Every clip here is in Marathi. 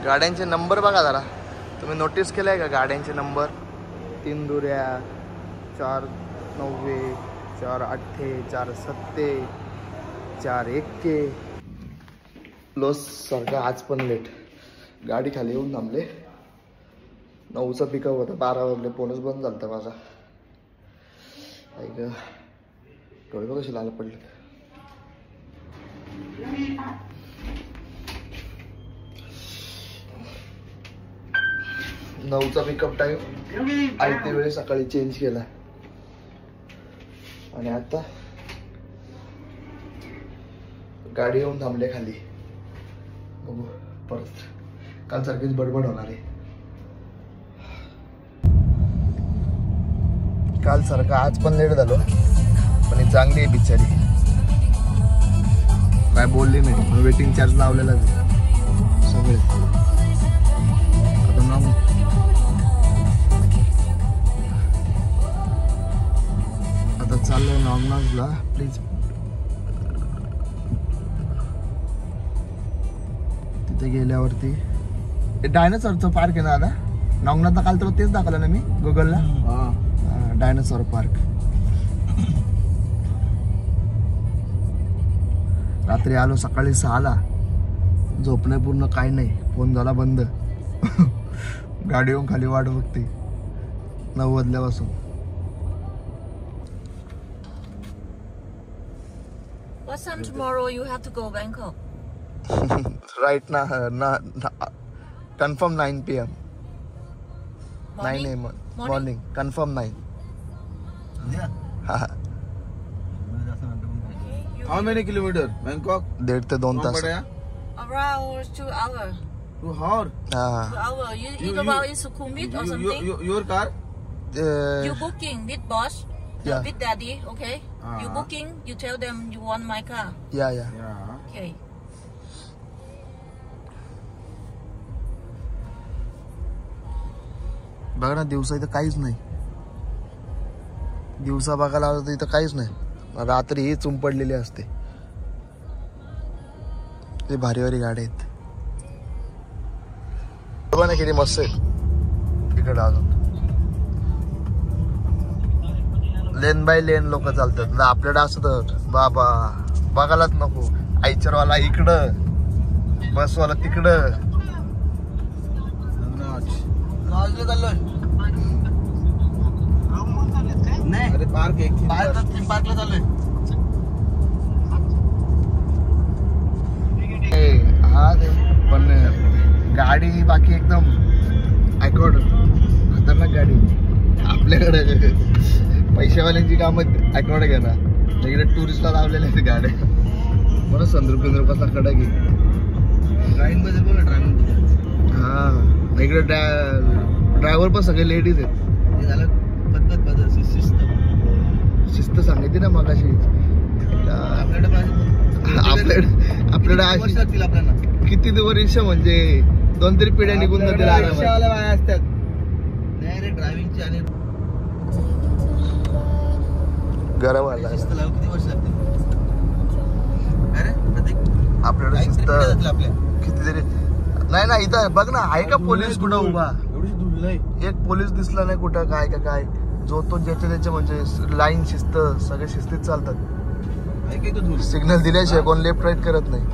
गाड्यांचे नंबर बघा जरा, तुम्ही नोटीस केलंय का गाड्यांचे नंबर? 3 दुऱ्या, 4 9, 4 8, 4 7, 4 1. लॉस सारखा आज पण लेट. गाडी खाली येऊन थांबले. 9चा पिकअप होता, 12 वाजले. फोनच बंद झालता माझा. ऐक डोळे बघ कसे लाल पडले. नऊचा पिकअप टाइम आयते वेळी सकाळी चेंज केला आणि आता गाडी येऊन थांबले खाली. बघू परत काल सारखीच बडबड होणार आहे. काल सारखं आज पण लेट झालो, पण ही चांगली आहे बिचारी, काय बोलली नाही. वेटिंग चार्ज लावलेला सगळे. आता चाललंय नॉर्मल्सला. प्लीज तिथे गेल्यावरती डायनासॉरचं पार्क आहे ना दादा. नॉंगनाथला काल तर तेच दाखवलं ना मी गुगलला. Dinosaur park. रात्री आलो, सकाळी 6ला. झोपणे पूर्ण काय नाही. फोन झाला बंद. गाडी येऊन खाली वाट बघते 9 वाजल्यापासून. What time tomorrow you have to go Bangkok? Right now, confirm 9 p.m. 9 a.m. Morning. Confirm 9. Yeah. How many kilometers? Bangkok? 1.5 ते 2 तास. Around 2 hours. 2 hours? 2 hours. You go about in Sukhumvit or something? Your car? You booking with boss? Yeah. With daddy, okay? You booking, you tell them you want my car. Yeah. Okay. बघा ना, दिवसा इथं काहीच नाही. दिवसा बघायला आलं तर इथं काहीच नाही. रात्री ही चुंब पडलेली असते. ते भारी भारी गाड्या आहेत. बघा ना किती मस्त आहे इकडे. अजून लेन बाय लेन लोक चालतात. आपल्याकडे असत बाबा बघायलाच नको. आयचरवाला इकडं, बसवाला तिकडं. नाही अरे पार्क एक पार्कला चाललोय. हा ते पण गाडी बाकी एकदम ॲकॉर्ड खतरनाक गाडी. आपल्याकडे पैशावाल्यांची कामं ॲकॉर्ड घ्या ना. इकडे टुरिस्टला लावलेल्या आहेत गाड्या. म्हणून 100 रुपयाचा कडा घे. ड्रायव्हिंग बद्दल बोला. ड्रायव्हिंग हा इकडे ड्रायव्हर पण सगळे लेडीज आहेत. हे झालं पद्धत शिस्त सांगितली ना मगाशी. आपल्याकडे आपल्याला किती वर्ष म्हणजे 2-3 पिढ्या निघून जातील असतात. नाही रे ड्रायव्हिंगची आणि गरम आला. शिस्त लावून किती वर्ष लागतील? अरे प्रत्येक आपल्याकडे शिस्त आपल्या कितीतरी नाही ना. इथं बघ ना, आहे का पोलीस कुठं उभा? एवढी दूर नाही. एक पोलीस दिसला नाही कुठं. काय का काय जो तो ज्याच्या त्याच्या म्हणजे लाईन शिस्त, सगळे शिस्तीत चालतात. सिग्नल दिल्याशिवाय कोण लेफ्ट राईट करत नाही.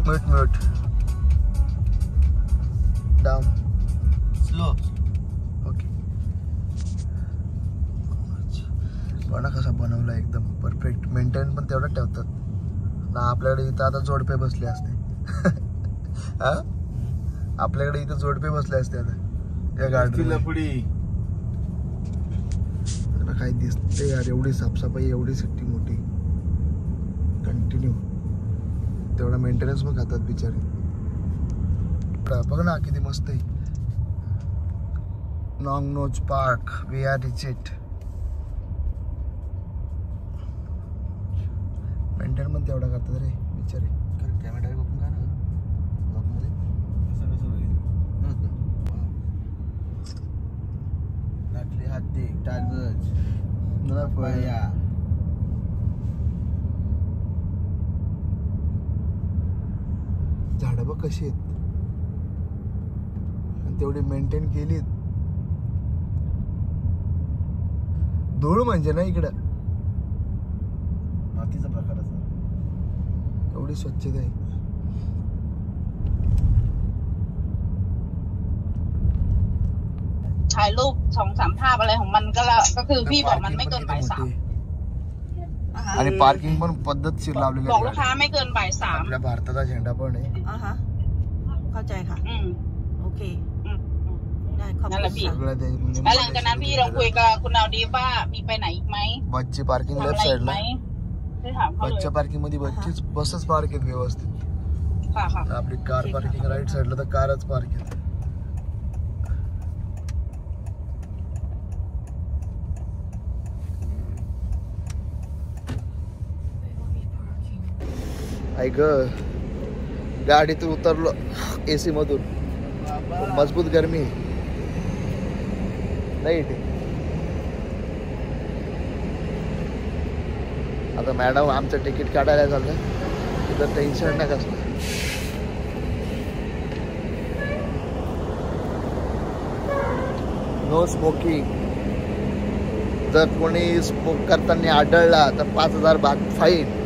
Minute down slow. ओके. बघा कसा बनवला एकदम परफेक्ट. मेंटेन पण तेवढं ठेवतात ना. आपल्याकडे इथं आता जोडपे बसले असते. हा आपल्याकडे इथं जोडपे बसले असते आता या गाडीला. काय दिसते यार, एवढी साफसफाई, एवढी सिटी मोठी कंटिन्यू. तेवढा मेंटेनन्स पण खातात बिचारे. बघ ना किती मस्त आहे. Nongnooch park, we are reach it. Maintain पण तेवढा करतात रे बिचारे. कॅमेरा ओपन करा ना. झाडं बघ कशी आहेत आणि तेवढी मेंटेन केलीत. धूळ म्हणजे ना इकडं मातीचा प्रकार असा एवढी स्वच्छता आहे.ถ่ายรูป2-3 ภาพอะไรของมันก็คือพี่บอกมันไม่เกินบ่าย 3 आणि पार्किंग पण पद्धतशीर लावलेली บอก आहे. ลูกค้าไม่เกินบ่าย 3 आपल्या भारताचा झेंडा पण आहे. เข้าใจค่ะ โอเค ได้ขอบ นั่นแห คุ ละ ณ พี่ ค่ะ सगळं ते म्हणजे แล้วหลังจากนั้นพี่ลองคุยกับคุณเอาดีว่ามีไปไหนอีกไหม बसची पार्किंग ทำ लेफ्ट อะไรอีกไหม साईडला. ได้ถามเขาเลย बसच्या पार्किंग मध्ये बसच पार्क आहेत व्यवस्थित. ค่ะค่ะ आपली कार पार्किंग राईट साईडला तर कारच पार्क आहे. ऐक गाडीतून उतरलो एसी मधून मजबूत गरमी नाही इथे. आता मॅडम आमचं तिकीट काढायला चाललंय तिथं टेन्शन नाही कसलं. No smoking. जर कोणी स्मोक करताना आढळला तर 5,000 बात फाईन.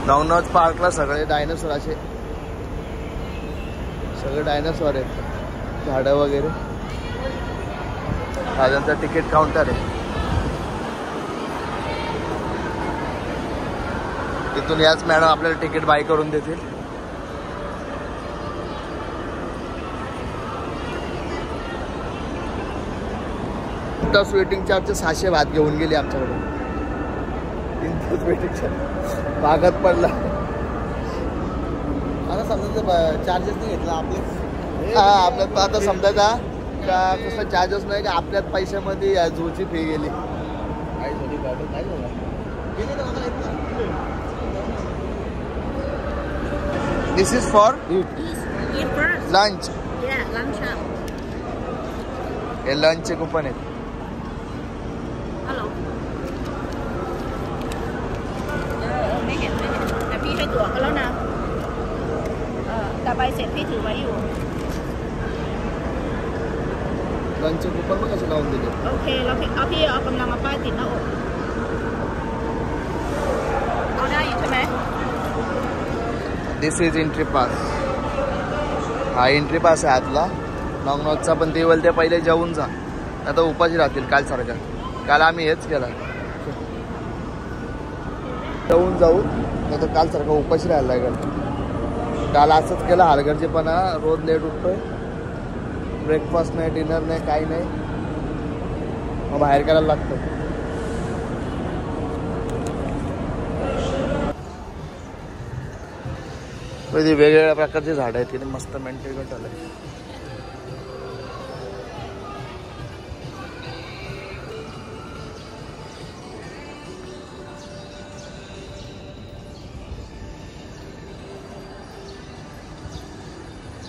नवनाथ पार्कला सगळे डायनासोर असे सगळे डायनासोर आहेत. झाडं वगैरे. हा त्यांचा तिकीट काउंटर आहे. तिथून याच मॅडम आपल्याला तिकीट बाय करून देतील. वेटिंग चार्जचे 600 भात घेऊन गेली आमच्याकडून. 3 तास वेटिंग चार्ज भागात पडला. आता समजा चार्जेस नाही घेतला आपले. हा आपल्यात आता समजायचा का कसला चार्जेस नाही का आपल्यात पैशामध्ये झूची फी गेली. काय झाली गाडी काय झालं गेली तर मला येत नाही. This is for Eat first. Lunch. Yeah, lunch up. हे लंचचे कुपन आहेत. Hello. ไม่เห็นแต่พี่ให้ตั๋วเขาแล้วนะแต่ใบเสร็จพี่ถือไว้อยู่ लंचचे कुपन पण कसे लावून दिले. โอเคแล้วพี่เอากำลังมาป้ายติดหน้าอกเอาได้อยู่ใช่ไหม दिस इज एंट्री पास. हा एंट्री पास आहे आतला नॉनव्हेजचा. पण ते बोलते पहिले जेवून जा आता उपाशी राहतील काल सारखं. काल आम्ही हेच केलं जेवून जाऊ नाही तर काल सारखं उपाशी राहायला लागेल. काल असंच केलं हलगर्जीपणा. रोज लेट उठतोय. ब्रेकफास्ट नाही डिनर नाही काही नाही मग बाहेर करायला लागतं. वेगवेगळ्या प्रकारची झाडं आहेत तिथे मस्त मेंटेन झालं.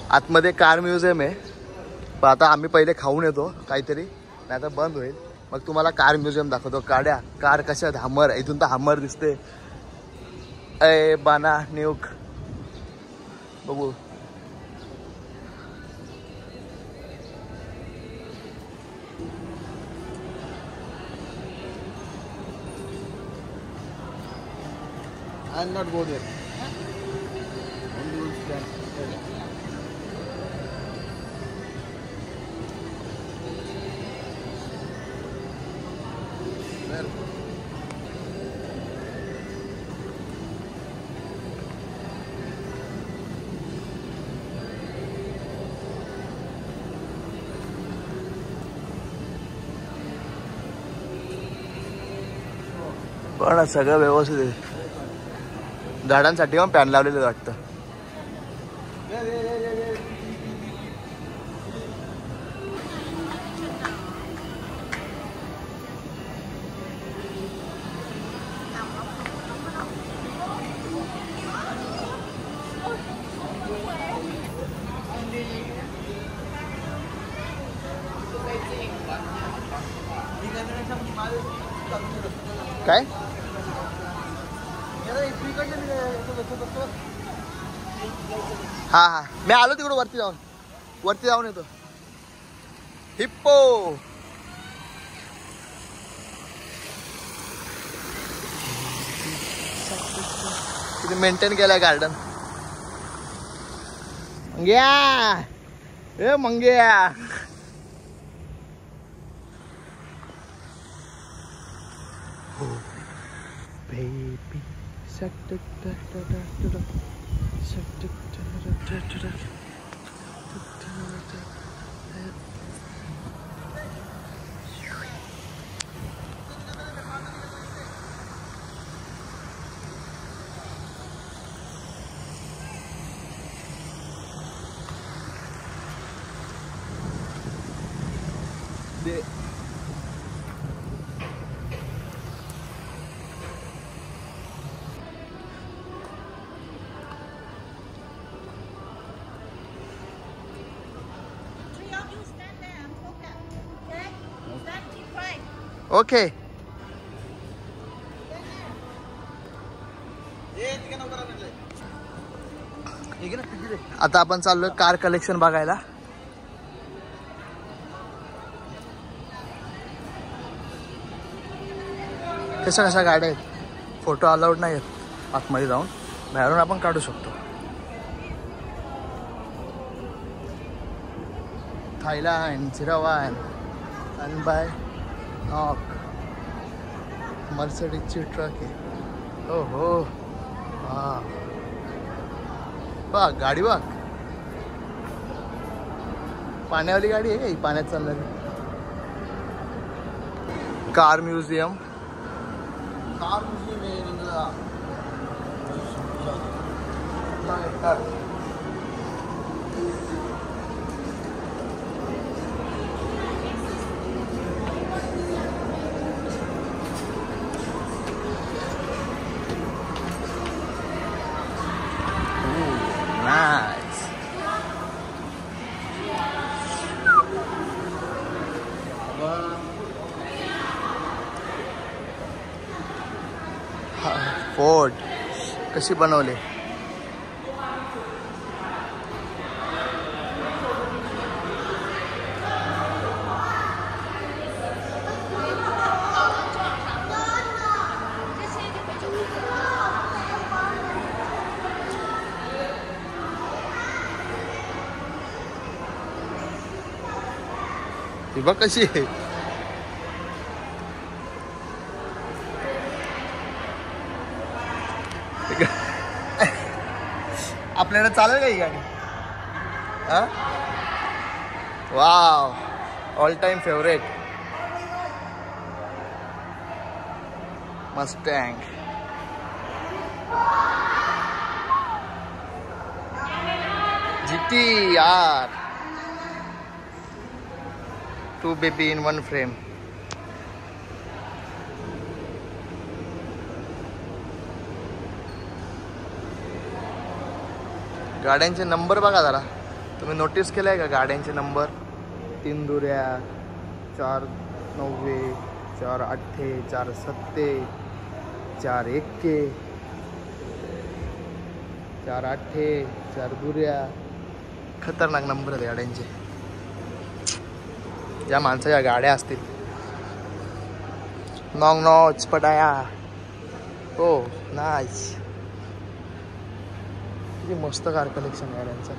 आतमध्ये कार म्युझियम आहे. पण आता आम्ही पहिले खाऊन येतो काहीतरी नाही तर बंद होईल. मग तुम्हाला कार म्युझियम दाखवतो. कार कशा आहेत. हमर इथून तर हमर दिसते. ए बाना न्यूक बघू. I'm not go there. Only will stand. पण सगळं व्यवस्थित आहे. झाडांसाठी मग पॅन लावलेलं वाटतं. काय हा मी आलो तिकडं वरती जाऊन येतो. हिप्पो किती मेंटेन केलाय गार्डन. मंग्या baby ओके. आता आपण चाललोय कार कलेक्शन बघायला. कशा गाड्या आहेत. फोटो अलाउड नाही आहेत आतमध्ये जाऊन, बाहेरून आपण काढू शकतो. थायलंड झिरावान आणि बाय नॉक मर्सिडीजची ट्रक आहे. हो हो बघ गाडी बघ. पाण्यावाली गाडी आहे. पाण्यात चालणारी. Car museum nice. फोर्ट कशी बनवले. ही बघ कशी आहे. आपल्याला चालेल का ही गाडी. Wow all time favourite Mustang. GT-R 2 baby in 1 frame. गाड्यांचे नंबर बघा जरा. तुम्ही नोटीस केलाय का गाड्यांचे नंबर. 3 दुऱ्या 4 9 4 8 4 7 4 1 4 8 4 दुऱ्या. खतरनाक नंबर आहेत गाड्यांचे. या माणसाच्या गाड्या असतील. नॉंग नॉच पटाया. हो नाईस. किती मस्त कार कलेक्शन गाड्यांचं.